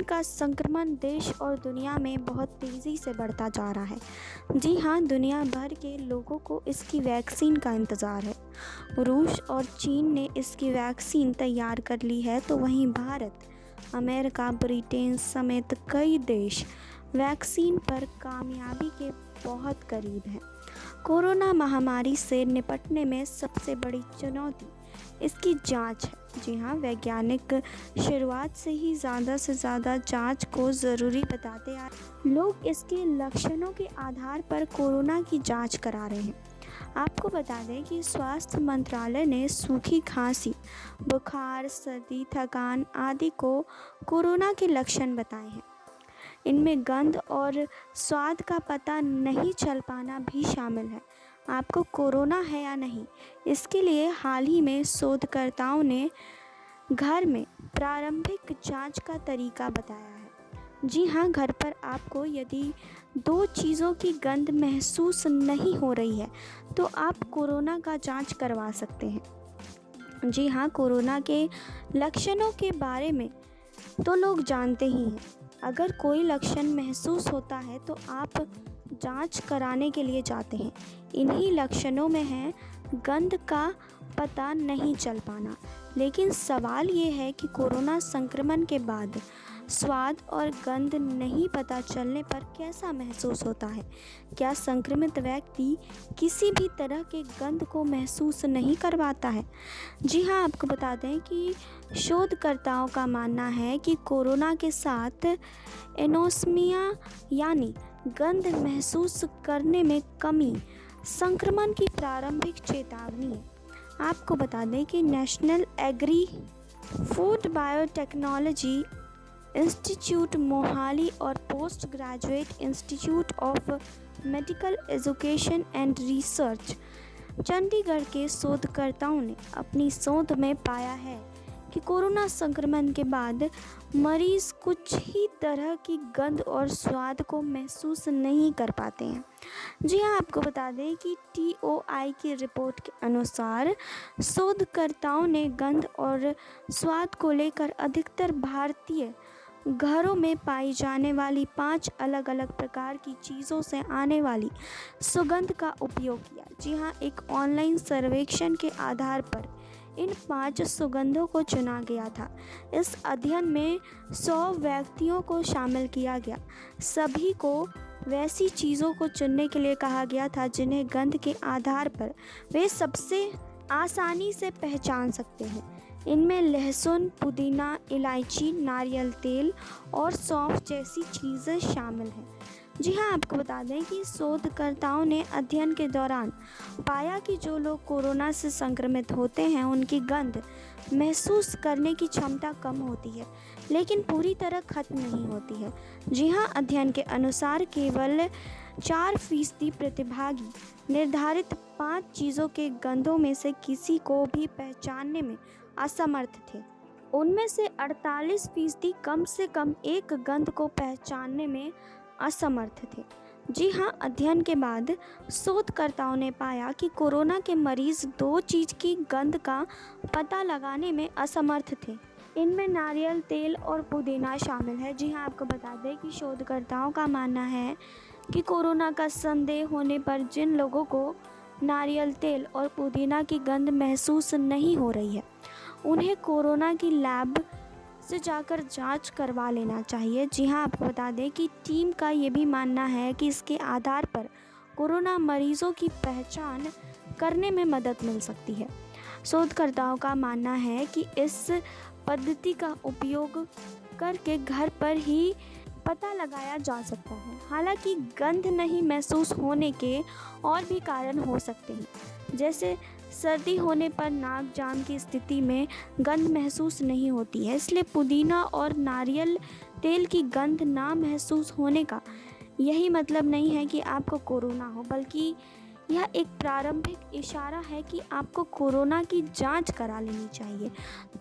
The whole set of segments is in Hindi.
का संक्रमण देश और दुनिया में बहुत तेज़ी से बढ़ता जा रहा है। जी हाँ, दुनिया भर के लोगों को इसकी वैक्सीन का इंतज़ार है। रूस और चीन ने इसकी वैक्सीन तैयार कर ली है, तो वहीं भारत, अमेरिका, ब्रिटेन समेत कई देश वैक्सीन पर कामयाबी के बहुत करीब हैं। कोरोना महामारी से निपटने में सबसे बड़ी चुनौती इसकी जांच है। जी हाँ, वैज्ञानिक शुरुआत से ही ज़्यादा से ज़्यादा जांच को ज़रूरी बताते आए। लोग इसके लक्षणों के आधार पर कोरोना की जांच करा रहे हैं। आपको बता दें कि स्वास्थ्य मंत्रालय ने सूखी खांसी, बुखार, सर्दी, थकान आदि को कोरोना के लक्षण बताए हैं। इनमें गंध और स्वाद का पता नहीं चल पाना भी शामिल है। आपको कोरोना है या नहीं, इसके लिए हाल ही में शोधकर्ताओं ने घर में प्रारंभिक जांच का तरीका बताया है। जी हाँ, घर पर आपको यदि 2 चीज़ों की गंध महसूस नहीं हो रही है तो आप कोरोना का जांच करवा सकते हैं। जी हाँ, कोरोना के लक्षणों के बारे में तो लोग जानते ही हैं। अगर कोई लक्षण महसूस होता है तो आप जांच कराने के लिए जाते हैं। इन्हीं लक्षणों में है गंध का पता नहीं चल पाना। लेकिन सवाल ये है कि कोरोना संक्रमण के बाद स्वाद और गंध नहीं पता चलने पर कैसा महसूस होता है। क्या संक्रमित व्यक्ति किसी भी तरह के गंध को महसूस नहीं करवाता है? जी हाँ, आपको बता दें कि शोधकर्ताओं का मानना है कि कोरोना के साथ एनोस्मिया यानी गंध महसूस करने में कमी संक्रमण की प्रारंभिक चेतावनी है। आपको बता दें कि National Agri Food Biotechnology Institute Mohali और Post Graduate Institute of Medical Education and Research Chandigarh के शोधकर्ताओं ने अपनी शोध में पाया है कि कोरोना संक्रमण के बाद मरीज कुछ ही तरह की गंध और स्वाद को महसूस नहीं कर पाते हैं। जी हाँ, आपको बता दें कि TOI की रिपोर्ट के अनुसार शोधकर्ताओं ने गंध और स्वाद को लेकर अधिकतर भारतीय घरों में पाई जाने वाली 5 अलग अलग प्रकार की चीज़ों से आने वाली सुगंध का उपयोग किया। जी हाँ, एक ऑनलाइन सर्वेक्षण के आधार पर इन 5 सुगंधों को चुना गया था। इस अध्ययन में 100 व्यक्तियों को शामिल किया गया। सभी को वैसी चीज़ों को चुनने के लिए कहा गया था जिन्हें गंध के आधार पर वे सबसे आसानी से पहचान सकते हैं। इनमें लहसुन, पुदीना, इलायची, नारियल तेल और सौंफ जैसी चीज़ें शामिल हैं। जी हाँ, आपको बता दें कि शोधकर्ताओं ने अध्ययन के दौरान पाया कि जो लोग कोरोना से संक्रमित होते हैं उनकी गंध महसूस करने की क्षमता कम होती है, लेकिन पूरी तरह खत्म नहीं होती है। जी हाँ, अध्ययन के अनुसार केवल 4% प्रतिभागी निर्धारित 5 चीज़ों के गंधों में से किसी को भी पहचानने में असमर्थ थे। उनमें से 48% कम से कम एक गंध को पहचानने में असमर्थ थे। जी हाँ, अध्ययन के बाद शोधकर्ताओं ने पाया कि कोरोना के मरीज 2 चीज़ की गंध का पता लगाने में असमर्थ थे। इनमें नारियल तेल और पुदीना शामिल है। जी हाँ, आपको बता दें कि शोधकर्ताओं का मानना है कि कोरोना का संदेह होने पर जिन लोगों को नारियल तेल और पुदीना की गंध महसूस नहीं हो रही है उन्हें कोरोना की लैब से जाकर जांच करवा लेना चाहिए। जी हाँ, आपको बता दें कि टीम का ये भी मानना है कि इसके आधार पर कोरोना मरीजों की पहचान करने में मदद मिल सकती है। शोधकर्ताओं का मानना है कि इस पद्धति का उपयोग करके घर पर ही पता लगाया जा सकता है। हालांकि गंध नहीं महसूस होने के और भी कारण हो सकते हैं, जैसे सर्दी होने पर नाक जाम की स्थिति में गंध महसूस नहीं होती है। इसलिए पुदीना और नारियल तेल की गंध ना महसूस होने का यही मतलब नहीं है कि आपको कोरोना हो, बल्कि यह एक प्रारंभिक इशारा है कि आपको कोरोना की जांच करा लेनी चाहिए।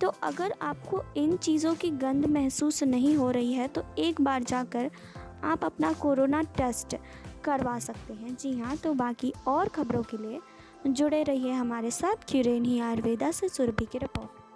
तो अगर आपको इन चीज़ों की गंध महसूस नहीं हो रही है तो एक बार जाकर आप अपना कोरोना टेस्ट करवा सकते हैं। जी हाँ, तो बाकी और खबरों के लिए जुड़े रहिए हमारे साथ। क्यूरेन ही आयुर्वेदा से सुरभि की रिपोर्ट।